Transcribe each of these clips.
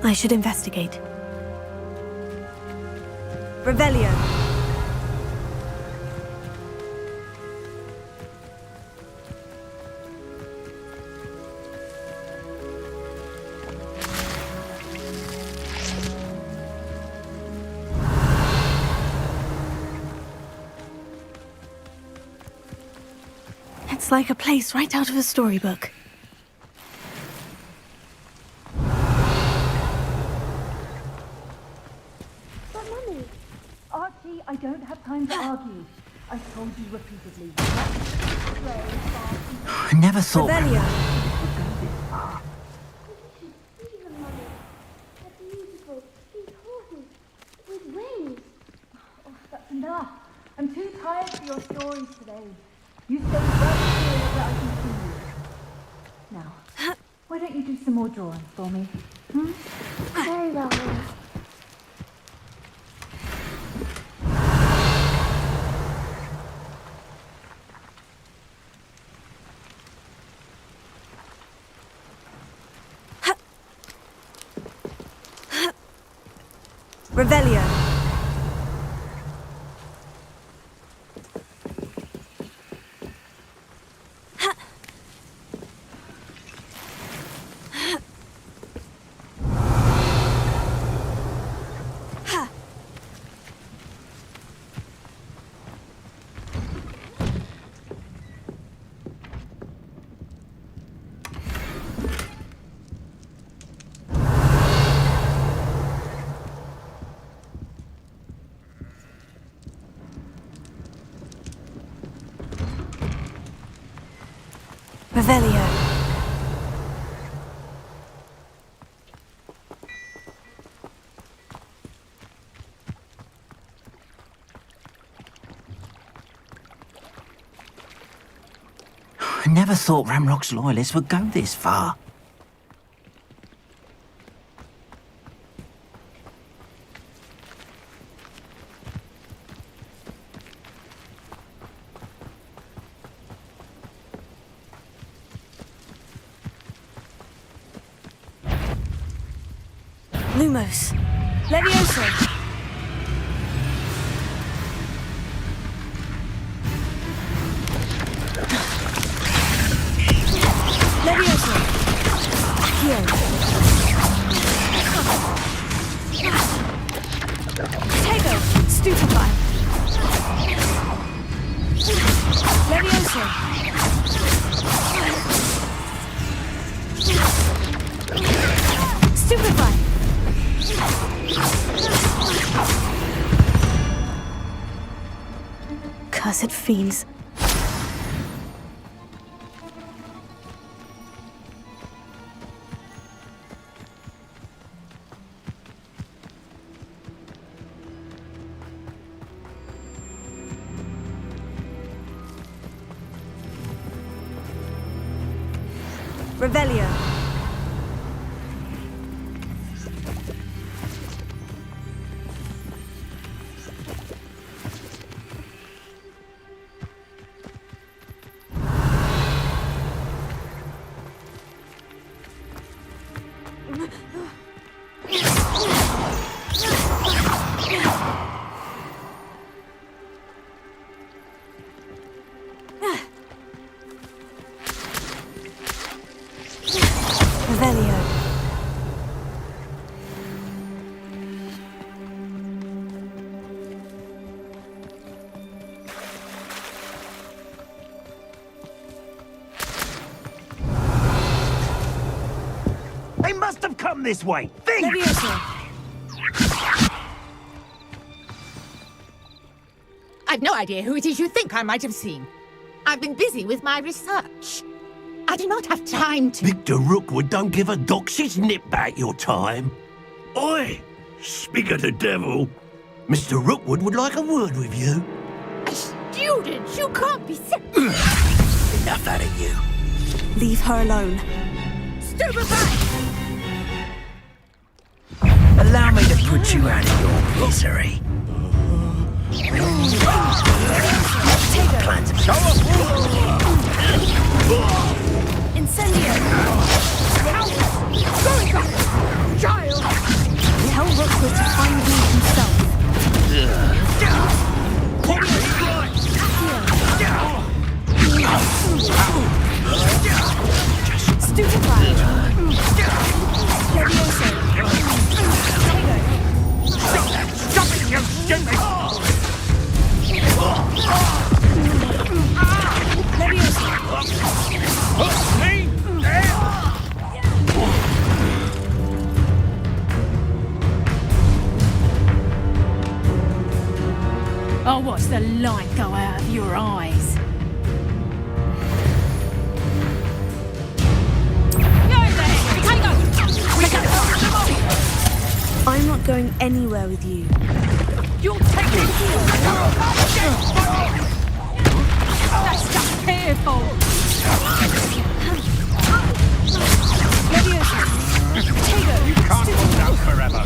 I should investigate. Revelio. It's like a place right out of a storybook. But Mummy... Archie, I don't have time to argue. I've told you repeatedly. I never thought... Revelio. You should see them, Mummy. They're beautiful. These horses with wings. Oh, that's enough. I'm too tired for your stories today. You stay right here where I can see you. Now, why don't you do some more drawing for me? Very well, Mummy. Revelio. Revelio. I never thought Ramrock's loyalists would go this far. Lumos. Levioso. Levioso. Here. Tego. Stupefy. Levioso. Stupefy. Cursed fiends. Revelio. Revelio. They must have come this way. Think! Levioso. I've no idea who it is you think I might have seen. I've been busy with my research. I do not have time to... Victor Rookwood don't give a doxy's nip back your time. Oi! Speak of the devil. Mr. Rookwood would like a word with you. A student? You can't be sick. Enough out of you. Leave her alone. Stupefy! Allow me to put you out of your misery. Plant. Show Incendio. Going back! Child! Gently! Me? I'll watch the light go out of your eyes. I'm not going anywhere with you. You'll take me. That's just fearful. You can't hold out forever.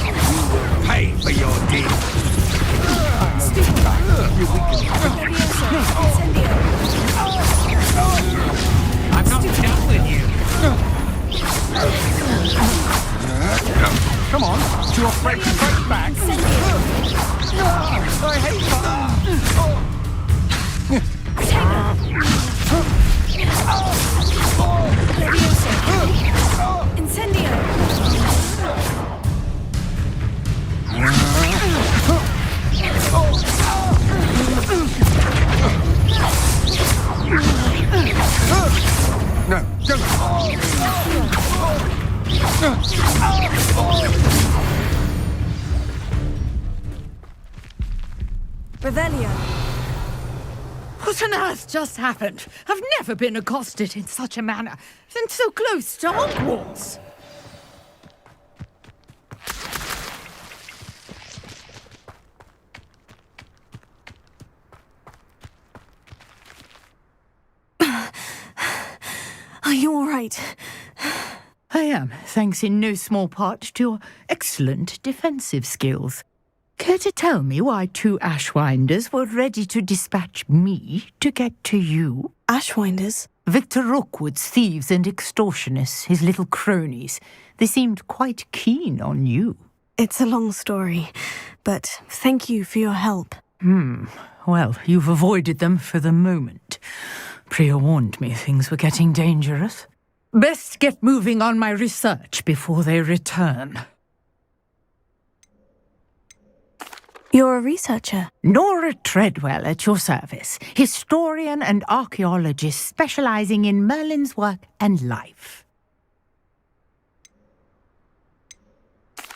You will pay for your deeds. I'm not done with you. Come on, do you afraid to fight back? I hate fire. No, don't. Revelio. What on earth just happened? I've never been accosted in such a manner, and so close to Hogwarts. Are you all right? I am, thanks in no small part to your excellent defensive skills. Care to tell me why 2 Ashwinders were ready to dispatch me to get to you? Ashwinders? Victor Rookwood's thieves and extortionists, his little cronies. They seemed quite keen on you. It's a long story, but thank you for your help. Well, you've avoided them for the moment. Priya warned me things were getting dangerous. Best get moving on my research before they return. You're a researcher? Nora Treadwell at your service, historian and archaeologist specializing in Merlin's work and life.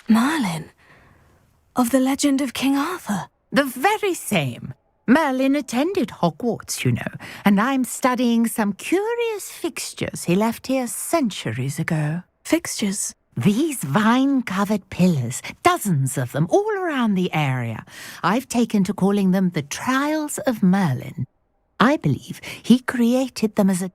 Merlin? Of the legend of King Arthur? The very same. Merlin attended Hogwarts, you know, and I'm studying some curious fixtures he left here centuries ago. Fixtures? These vine-covered pillars, dozens of them, all around the area. I've taken to calling them the Trials of Merlin. I believe he created them as a...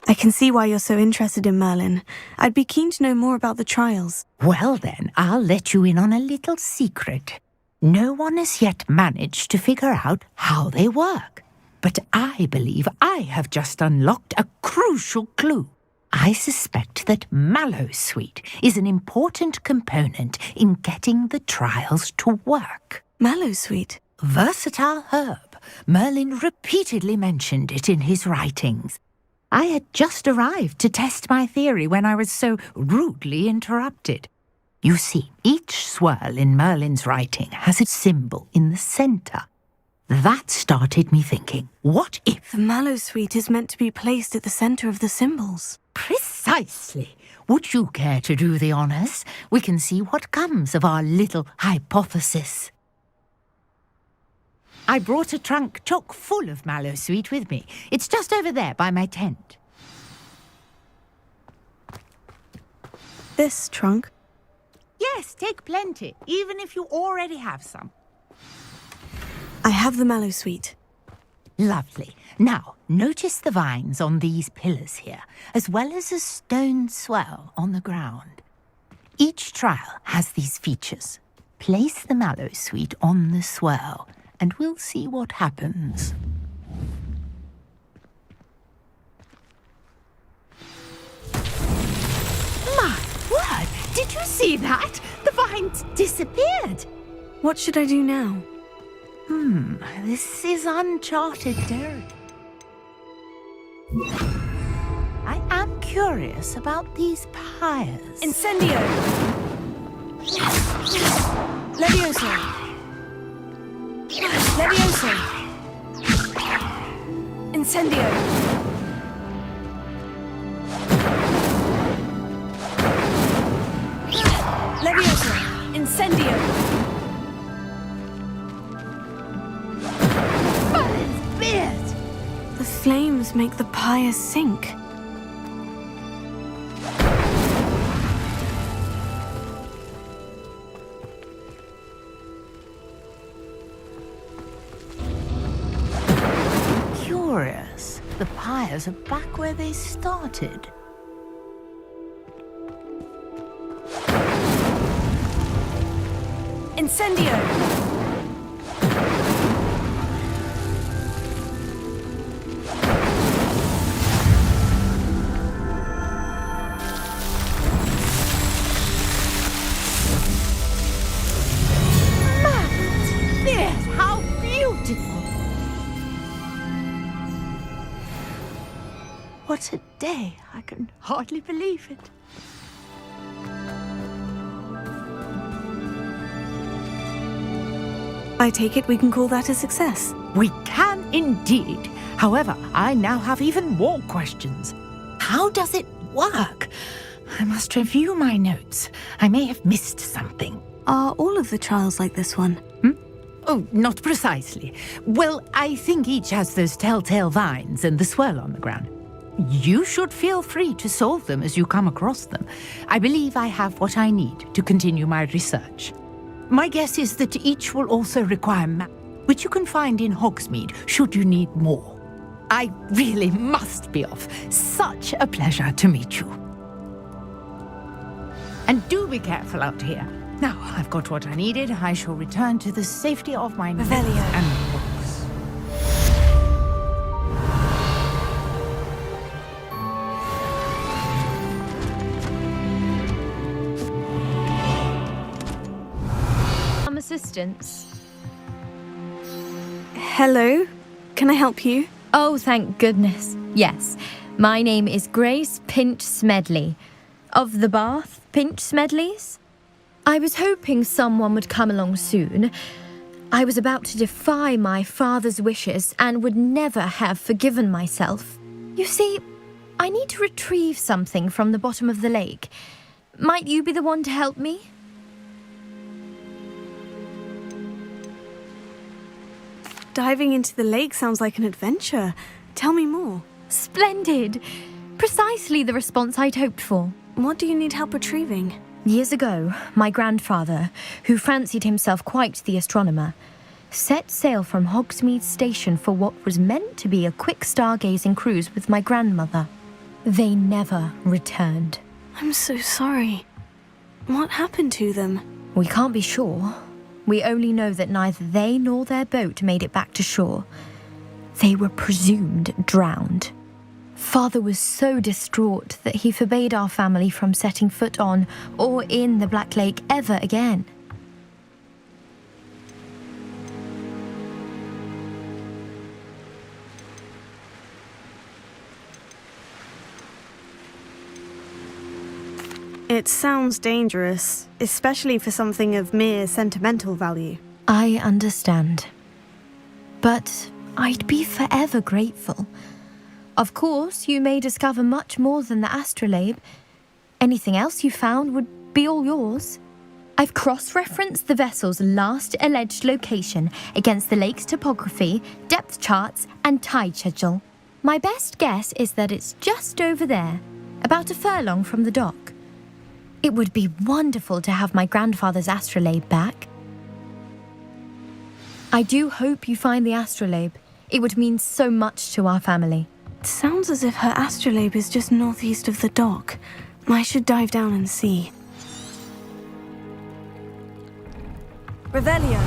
I can see why you're so interested in Merlin. I'd be keen to know more about the trials. Well then, I'll let you in on a little secret. No one has yet managed to figure out how they work. But I believe I have just unlocked a crucial clue. I suspect that Mallowsweet is an important component in getting the trials to work. Mallowsweet? Versatile herb. Merlin repeatedly mentioned it in his writings. I had just arrived to test my theory when I was so rudely interrupted. You see, each swirl in Merlin's writing has a symbol in the centre. That started me thinking, what if... The Mallowsweet is meant to be placed at the centre of the symbols. Precisely. Would you care to do the honours? We can see what comes of our little hypothesis. I brought a trunk chock full of Mallowsweet with me. It's just over there by my tent. This trunk? Yes, take plenty, even if you already have some. I have the Mallowsweet. Lovely. Now, notice the vines on these pillars here, as well as a stone swell on the ground. Each trial has these features. Place the Mallowsweet on the swirl, and we'll see what happens. My word! Did you see that? The vines disappeared. What should I do now? This is uncharted territory. I am curious about these pyres. Incendio! Levioso! Levioso! Incendio! Levioso! Incendio! The flames make the pyre sink. Curious. The pyres are back where they started. Incendio! Yes, how beautiful! What a day! I can hardly believe it. I take it we can call that a success. We can indeed. However, I now have even more questions. How does it work? I must review my notes. I may have missed something. Are all of the trials like this one? Oh, not precisely. Well, I think each has those telltale vines and the swirl on the ground. You should feel free to solve them as you come across them. I believe I have what I need to continue my research. My guess is that each will also require maps, which you can find in Hogsmeade should you need more. I really must be off. Such a pleasure to meet you. And do be careful out here. Now I've got what I needed. I shall return to the safety of my notes Revelio. and books. Some assistance. Hello? Can I help you? Oh, thank goodness. Yes. My name is Grace Pinch Smedley. Of the Bath Pinch Smedleys? I was hoping someone would come along soon. I was about to defy my father's wishes and would never have forgiven myself. You see, I need to retrieve something from the bottom of the lake. Might you be the one to help me? Diving into the lake sounds like an adventure. Tell me more. Splendid! Precisely the response I'd hoped for. What do you need help retrieving? Years ago, my grandfather, who fancied himself quite the astronomer, set sail from Hogsmeade Station for what was meant to be a quick stargazing cruise with my grandmother. They never returned. I'm so sorry. What happened to them? We can't be sure. We only know that neither they nor their boat made it back to shore. They were presumed drowned. Father was so distraught that he forbade our family from setting foot on or in the Black Lake ever again. It sounds dangerous, especially for something of mere sentimental value. I understand. But I'd be forever grateful. Of course, you may discover much more than the astrolabe. Anything else you found would be all yours. I've cross-referenced the vessel's last alleged location against the lake's topography, depth charts, and tide schedule. My best guess is that it's just over there, about a furlong from the dock. It would be wonderful to have my grandfather's astrolabe back. I do hope you find the astrolabe. It would mean so much to our family. It sounds as if her astrolabe is just northeast of the dock. I should dive down and see. Revelio.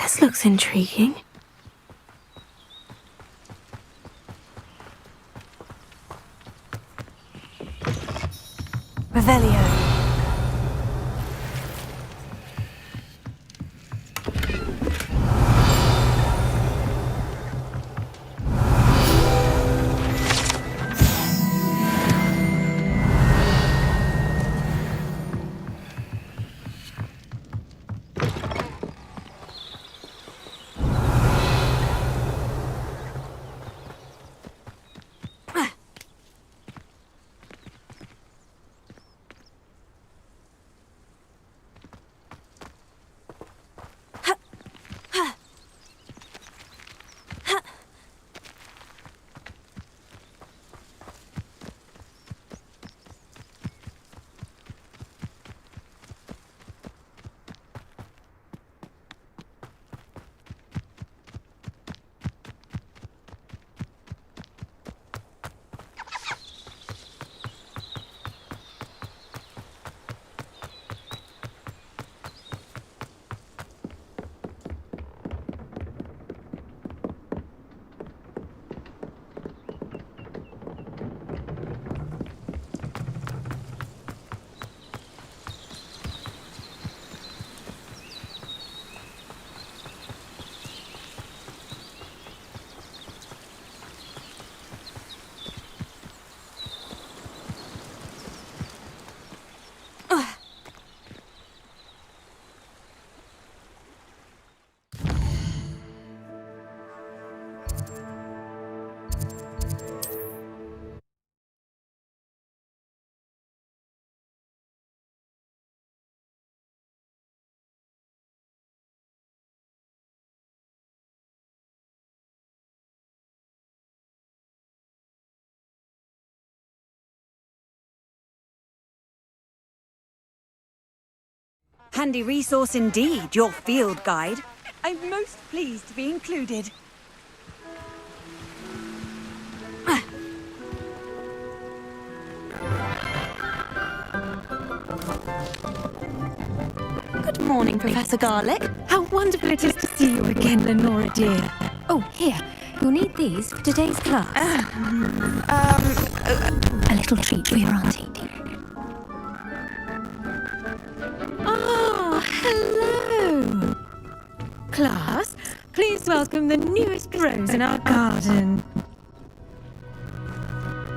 This looks intriguing. Revelio. Handy resource indeed, your field guide. I'm most pleased to be included. Good morning, Professor Garlick. How wonderful it is to see you again, Lenora dear. Oh, here. You'll need these for today's class. A little treat for your auntie. Oh, hello. Class, please welcome the newest rose in our garden.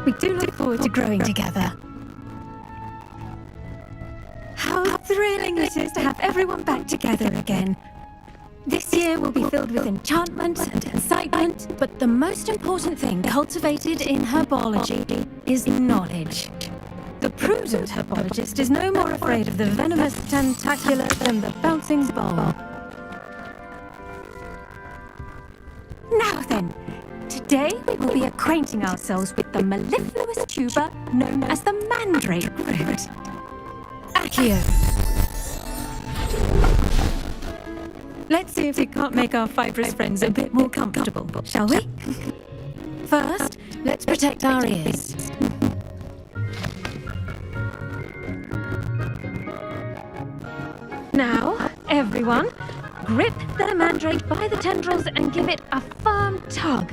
We do look forward to growing together. How thrilling it is to have everyone back together again. This year will be filled with enchantment and excitement, but the most important thing cultivated in herbology is knowledge. The prudent herbologist is no more afraid of the venomous tentacula than the bouncing ball. Now then, today we will be acquainting ourselves with the mellifluous tuber known as the mandrake root. Accio. Let's see if we can't make our fibrous friends a bit more comfortable, shall we? First, let's protect our ears. Now, everyone, grip the mandrake by the tendrils and give it a firm tug.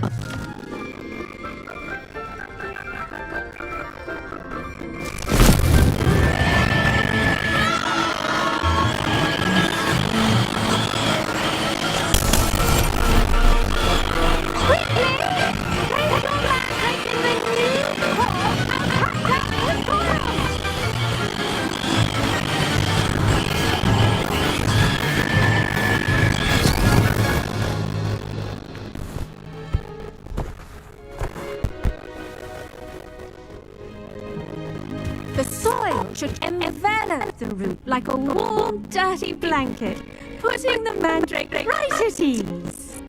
The soil should envelop the root like a warm, dirty blanket, putting the mandrake right at ease.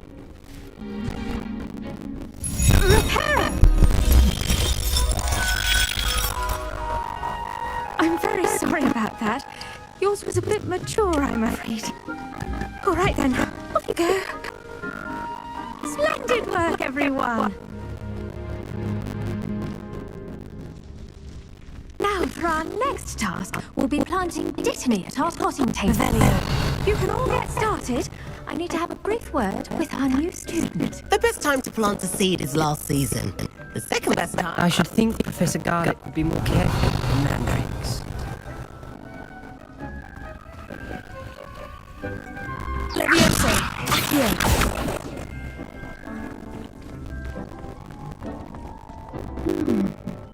Reparo! I'm very sorry about that. Yours was a bit mature, I'm afraid. All right then, off you go. Splendid work, everyone. Now, for our next task, we'll be planting dittany at our potting table. You can all get started. I need to have a brief word with our new student. The best time to plant a seed is last season. The second best time... I should think Professor Garlic would be more careful than mandrakes. Levioso, here.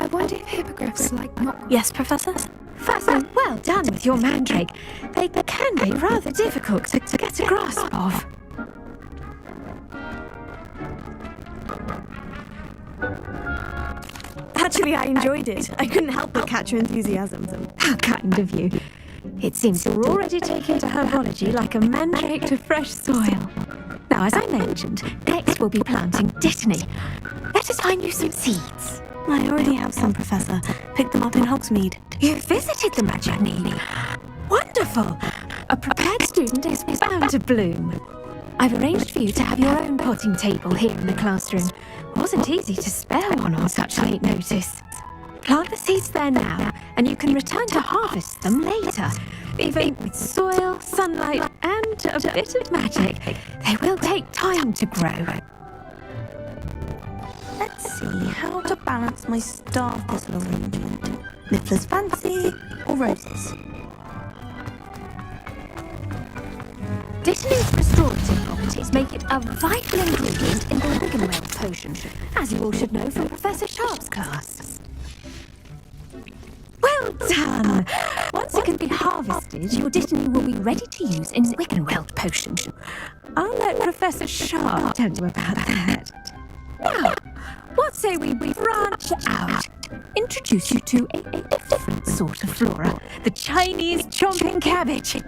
I wonder if hippogriffs like not. Yes, Professor? Firstly, well done with your mandrake. They can be rather difficult to get a grasp of. Actually, I enjoyed it. I couldn't help but catch your enthusiasm. How kind of you. It seems you're already taking to herbology like a mandrake to fresh soil. Now, as I mentioned, next we'll be planting dittany. Let us find you some seeds. I already have some, Professor. Picked them up in Hogsmeade. You visited the magic needle. Wonderful. A prepared student is bound to bloom. I've arranged for you to have your own potting table here in the classroom. Wasn't easy to spare one on such late notice. Plant the seeds there now, and you can return to harvest them later. Even with soil, sunlight, and a bit of magic, they will take time to grow. Let's see how to balance my star thistle arrangement. Niffler's fancy or roses? Dittany's restorative properties make it a vital ingredient in the Wiggenweld potion, as you all should know from Professor Sharp's class. Well done! Once it can be harvested, your Dittany will be ready to use in Wiggenweld potion. I'll let Professor Sharp tell you about that. Now, what say we branch out? Introduce you to a different sort of flora, the Chinese chomping cabbage.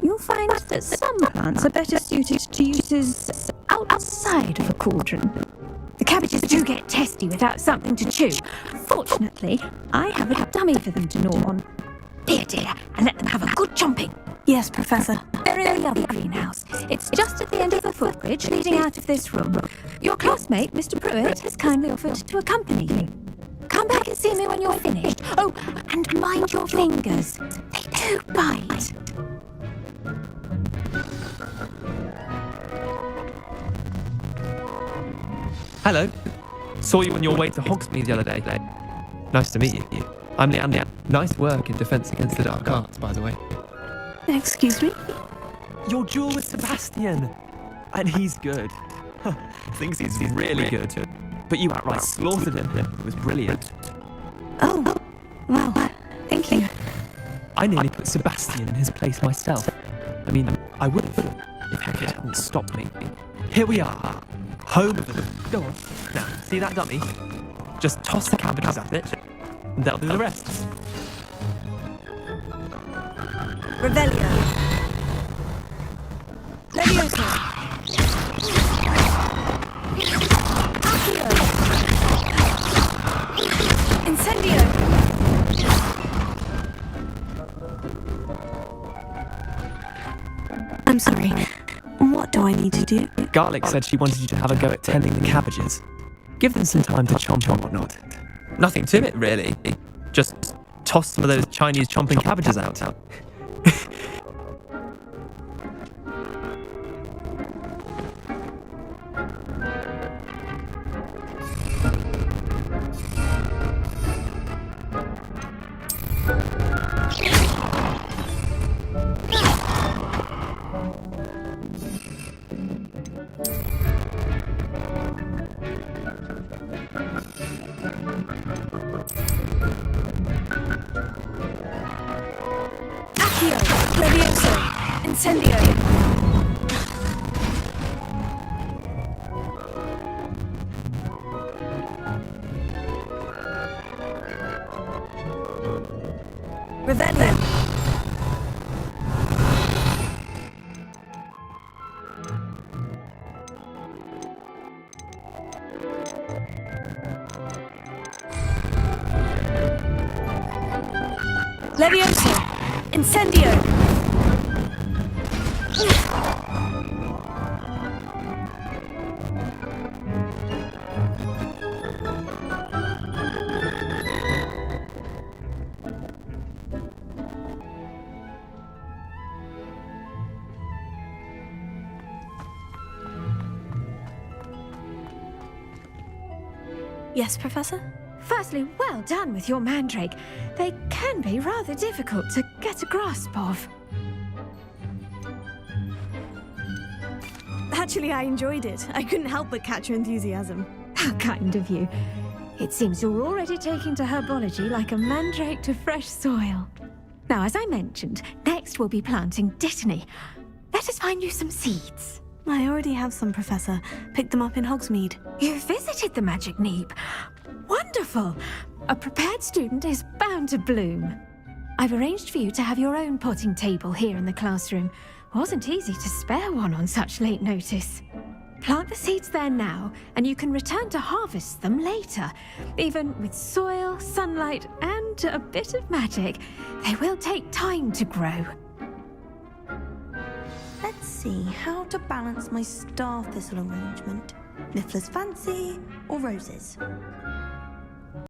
You'll find that some plants are better suited to uses outside of a cauldron. The cabbages do get testy without something to chew. Fortunately, I have a dummy for them to gnaw on. Dear, and let them have a good chomping. Yes, Professor. They're in the other greenhouse. It's just at the end of the footbridge leading out of this room. Your classmate, Mr. Pruitt, has kindly offered to accompany you. Come back and see me when you're finished. Oh, and mind your fingers. They do bite. Hello. Saw you on your way to Hogsmeade the other day. Nice to meet you. I'm Leander. Nice work in Defence Against the Dark Arts, by the way. Excuse me? Your duel with Sebastian. And he's good. Thinks he's really good. But you outright slaughtered him. It was brilliant. Oh, well, thank you. I nearly put Sebastian in his place myself. I mean, I would have if Hecate hadn't stopped me. Here we are. Home of them. Go on. Now, see that dummy? Just toss the cabbages at it, and they'll do the rest. Revelio. Levioso. Accio. Incendio. I'm sorry. What do I need to do? Garlic said she wanted you to have a go at tending the cabbages. Give them some time to chomp and whatnot. Nothing to it, really. Just toss some of those Chinese chomping cabbages out. Accio. Levioso. Incendio. Revelio. Levioso. Incendio. Yes, Professor? Firstly, well done with your mandrake. They can be rather difficult to get a grasp of. Actually, I enjoyed it. I couldn't help but catch your enthusiasm. How kind of you. It seems you're already taking to herbology like a mandrake to fresh soil. Now, as I mentioned, next we'll be planting dittany. Let us find you some seeds. I already have some, Professor. Picked them up in Hogsmeade. You visited the Magic Neep. Wonderful! A prepared student is bound to bloom. I've arranged for you to have your own potting table here in the classroom. Wasn't easy to spare one on such late notice. Plant the seeds there now, and you can return to harvest them later. Even with soil, sunlight, and a bit of magic, they will take time to grow. Let's see how to balance my star thistle arrangement. Niffler's fancy or roses?